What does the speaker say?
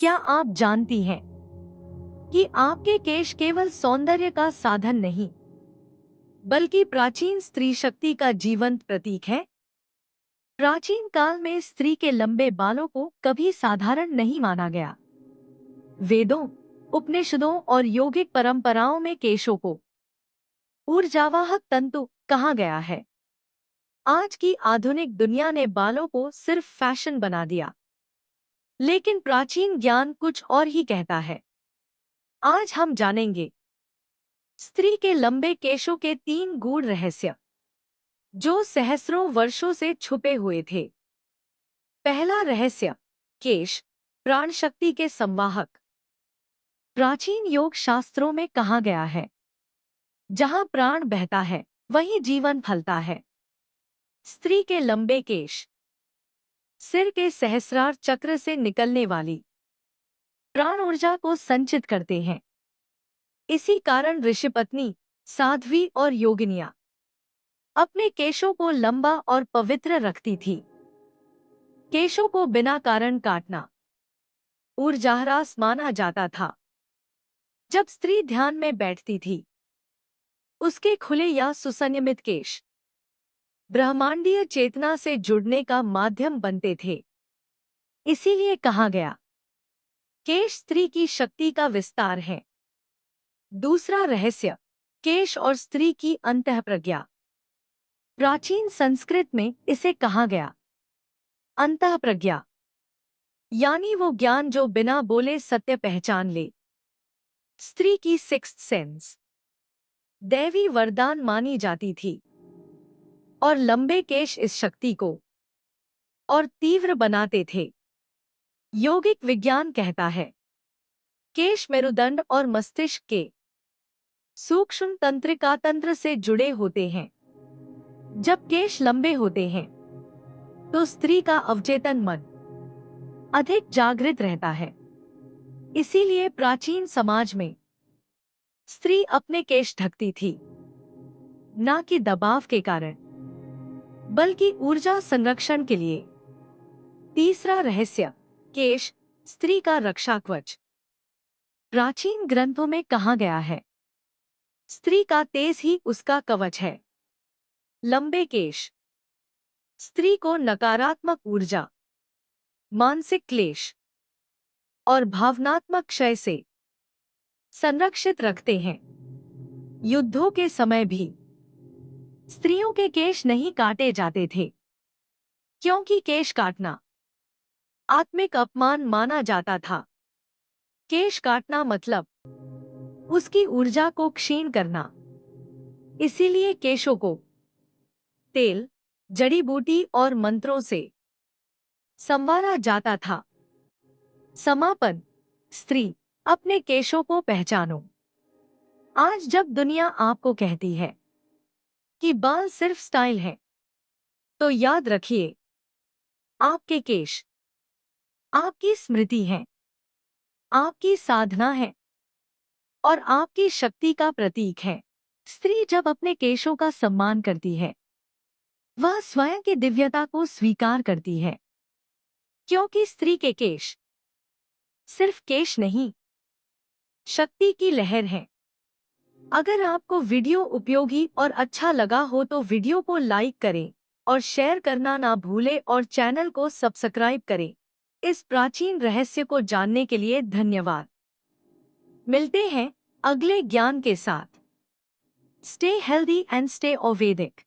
क्या आप जानती हैं कि आपके केश केवल सौंदर्य का साधन नहीं, बल्कि प्राचीन स्त्री शक्ति का जीवंत प्रतीक है? प्राचीन काल में स्त्री के लंबे बालों को कभी साधारण नहीं माना गया। वेदों, उपनिषदों और योगिक परंपराओं में केशों को ऊर्जावाहक तंतु कहा गया है। आज की आधुनिक दुनिया ने बालों को सिर्फ फैशन बना दिया, लेकिन प्राचीन ज्ञान कुछ और ही कहता है। आज हम जानेंगे स्त्री के लंबे केशों के 3 गूढ़ रहस्य, जो सहस्रों वर्षों से छुपे हुए थे। पहला रहस्य, केश प्राण शक्ति के संवाहक। प्राचीन योग शास्त्रों में कहा गया है, जहां प्राण बहता है, वहीं जीवन फलता है। स्त्री के लंबे केश सिर के सहस्रार चक्र से निकलने वाली प्राण ऊर्जा को संचित करते हैं। इसी कारण ऋषिपत्नी, साध्वी और योगिनियां अपने केशों को लंबा और पवित्र रखती थी। केशों को बिना कारण काटना ऊर्जाह्रास माना जाता था। जब स्त्री ध्यान में बैठती थी, उसके खुले या सुसंयमित केश ब्रह्मांडीय चेतना से जुड़ने का माध्यम बनते थे। इसीलिए कहा गया, केश स्त्री की शक्ति का विस्तार है। दूसरा रहस्य, केश और स्त्री की अंतःप्रज्ञा। प्राचीन संस्कृत में इसे कहा गया अंतःप्रज्ञा, यानी वो ज्ञान जो बिना बोले सत्य पहचान ले। स्त्री की सिक्स्थ सेंस दैवी वरदान मानी जाती थी, और लंबे केश इस शक्ति को और तीव्र बनाते थे। यौगिक विज्ञान कहता है, केश मेरुदंड और मस्तिष्क के सूक्ष्म तंत्रिका तंत्र से जुड़े होते हैं। जब केश लंबे होते हैं, तो स्त्री का अवचेतन मन अधिक जागृत रहता है। इसीलिए प्राचीन समाज में स्त्री अपने केश ढकती थी, ना कि दबाव के कारण, बल्कि ऊर्जा संरक्षण के लिए। तीसरा रहस्य, केश स्त्री का रक्षा कवच। प्राचीन ग्रंथों में कहा गया है, स्त्री का तेज ही उसका कवच है। लंबे केश स्त्री को नकारात्मक ऊर्जा, मानसिक क्लेश और भावनात्मक क्षय से संरक्षित रखते हैं। युद्धों के समय भी स्त्रियों के केश नहीं काटे जाते थे, क्योंकि केश काटना आत्मिक अपमान माना जाता था। केश काटना मतलब उसकी ऊर्जा को क्षीण करना। इसीलिए केशों को तेल, जड़ी बूटी और मंत्रों से संवारा जाता था। समापन, स्त्री अपने केशों को पहचानो। आज जब दुनिया आपको कहती है कि बाल सिर्फ स्टाइल है, तो याद रखिए, आपके केश आपकी स्मृति है, आपकी साधना है और आपकी शक्ति का प्रतीक है। स्त्री जब अपने केशों का सम्मान करती है, वह स्वयं की दिव्यता को स्वीकार करती है, क्योंकि स्त्री के केश सिर्फ केश नहीं, शक्ति की लहर है। अगर आपको वीडियो उपयोगी और अच्छा लगा हो तो वीडियो को लाइक करें और शेयर करना ना भूलें और चैनल को सब्सक्राइब करें। इस प्राचीन रहस्य को जानने के लिए धन्यवाद। मिलते हैं अगले ज्ञान के साथ। स्टे हेल्दी एंड स्टे वैदिक।